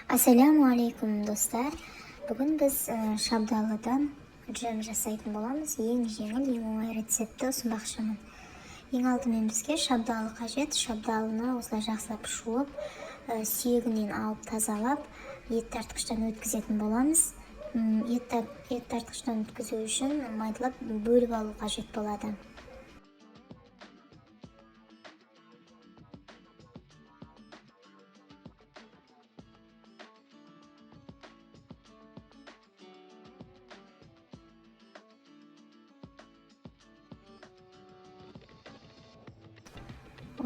Assalomu alaykum do'stlar. Bugun biz shabdalidan jam жасайтын боламыз. Ең жеңіл, ең оңай рецептті ұсынбақшымын. Ең алдымен бізге шабдалы қажет. Шабдалыны осылай жақсылап жуып, сүйегінен алып тазалап, ет тартқыштан өткізетін боламыз. Ет тартқыштан өткізу үшін майдалап бөліп алу қажет болады.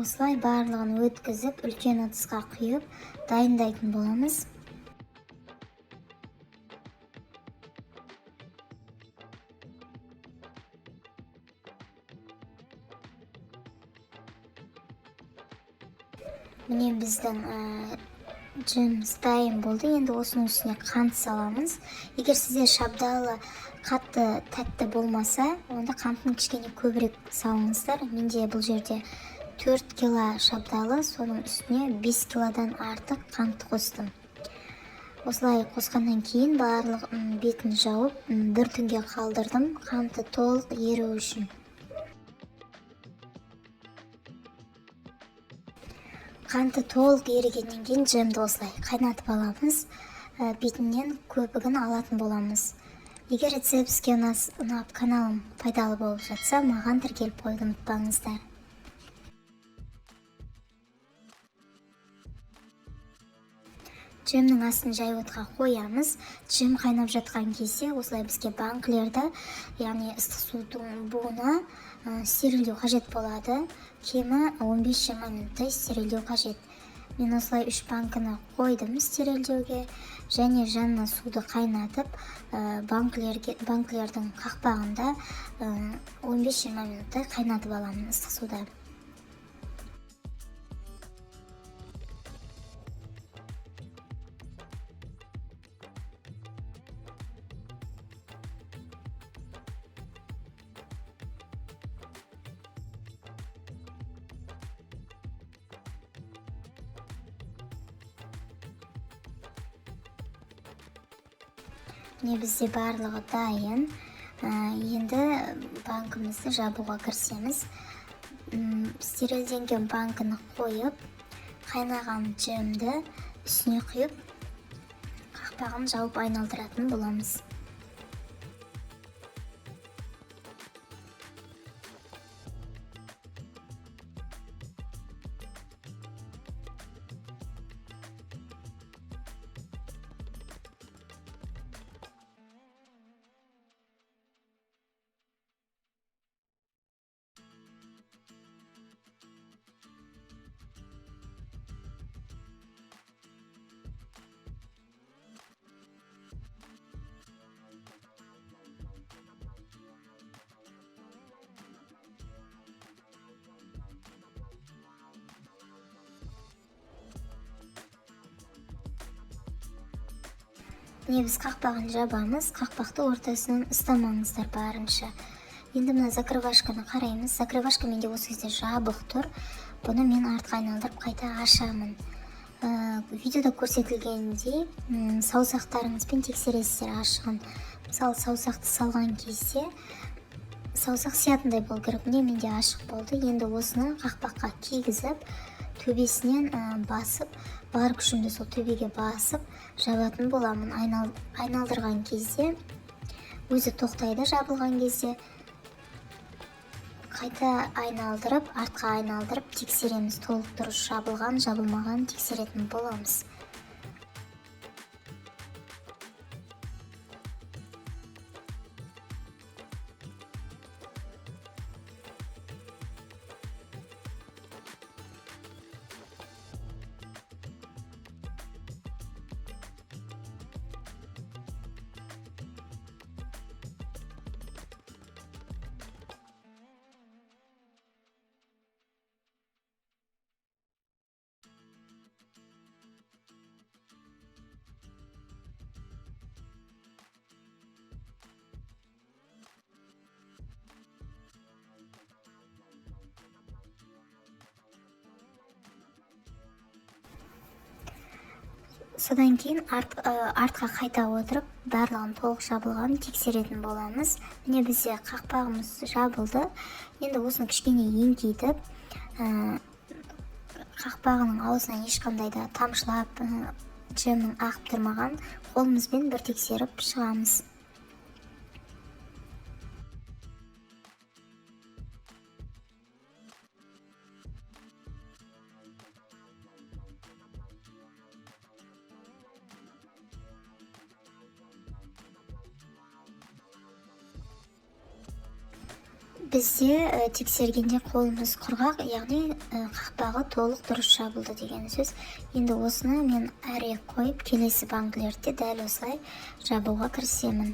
Осылай барлығын өткізіп, үлкен ыдысқа құйып, дайындайтын боламыз. Міне біздің жеміміз дайын болды. Енді осының үстіне қант саламыз. Егер сізде шабдалы қатты тәтті болмаса, онда қантын кішкене көбірек салыңыздар. Менде бұл жерде 4 кило шабдалы, соның үстіне 5 килодан артық қант қостым. Осылай қосқаннан кейін барлық бетін жауып, бір түнге қалдырдым, қанты толық еру үшін. Қанты толық ерігеннен кейін жемді осылай қайнатып аламыз, бетінен көбігін алатын боламыз. Егер рецепт сізге ұнап, каналым пайдалы болып жатса, маған тіркеліп қоюды ұмытпаңыздар. Жемнің астын жай отқа қоямыз. Жем қайнап жатқан кезде осылай бізге банкілерді, яғни ыстық судың буына стерильдеу қажет болады. Кемі 15-20 минуттай стерильдеу қажет. Мен осылай 3 банкіні қойдым стерильдеуге, және жанына суды қайнатып, банкілердің қақпағында 15-20 минуттай қайнатып аламын ыстық суда. Міне бізде барлығы дайын. Енді банкімізді жабуға кірісеміз. Стерильденген банкіні қойып, қайнаған жемді үстіне құйып, қақпағын жауып айналдыратын боламыз. Міне біз қақпағын жабамыз. Қақпақты ортасынан ұстамаңыздар барынша. Енді мына закрывашканы қараймыз. Закрывашка менде осы кезде жабық тұр. Бұны мен артқа айналдырып қайта ашамын. Видеода көрсетілгендей саусақтарыңызбен тексересіздер ашығын. Мысалы, саусақты салған кезде саусақ сиятындай болу керек. Міне менде ашық болды. Енді осыны қақпаққа кигізіп, төбесінен басып, бар күшімді сол төбеге басып жабатын боламын. Айналдырған кезде өзі тоқтайды, жабылған кезде қайта айналдырып, артқа айналдырып тексереміз. Толық дұрыс жабылған, жабылмаған тексеретін боламыз. Содан кейін артқа қайта отырып барлығын толық жабылғанын тексеретін боламыз. Міне бізде қақпағымыз жабылды. Енді осыны кішкене еңкейтіп, қақпағының аузынан ешқандай да тамшылап джемнің ағып тұрмаған қолымызбен бір тексеріп шығамыз. Бізде тексергенде қолымыз құрғақ, яғни қақпағы толық дұрыс жабылды деген сөз. Енді осыны мен әрек қойып, келесі банкілерді дәл осылай жабуға кірісемін.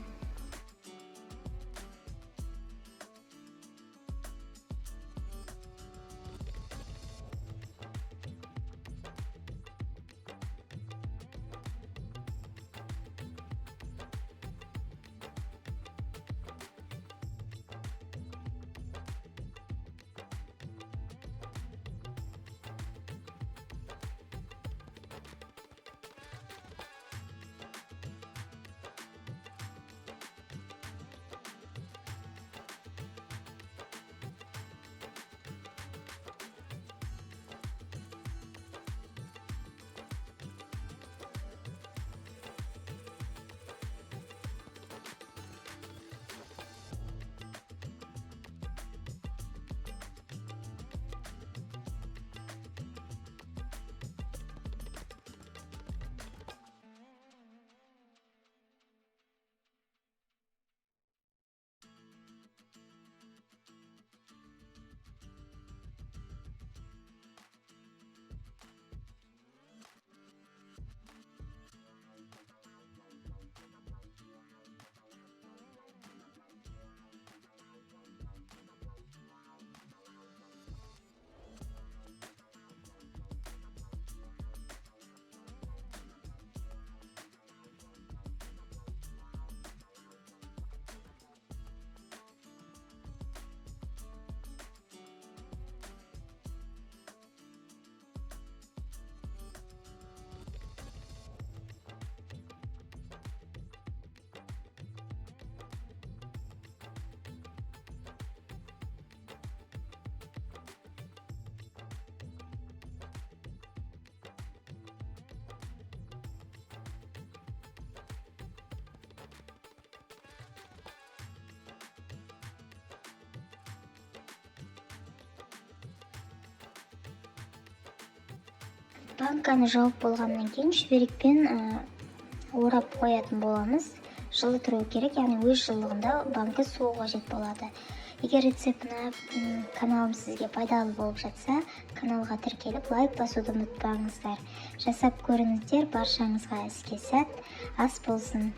Банканы жауып болғаннан кейін шүберекпен орап қоятын боламыз. Жылы тұруы керек, яғни өз жылылығында банка суы қажет болады. Егер рецепт каналым сізге пайдалы болып жатса, каналға тіркеліп лайк басуды ұмытпаңыздар. Жасап көріңіздер, баршаңызға іске сәт, ас болсын.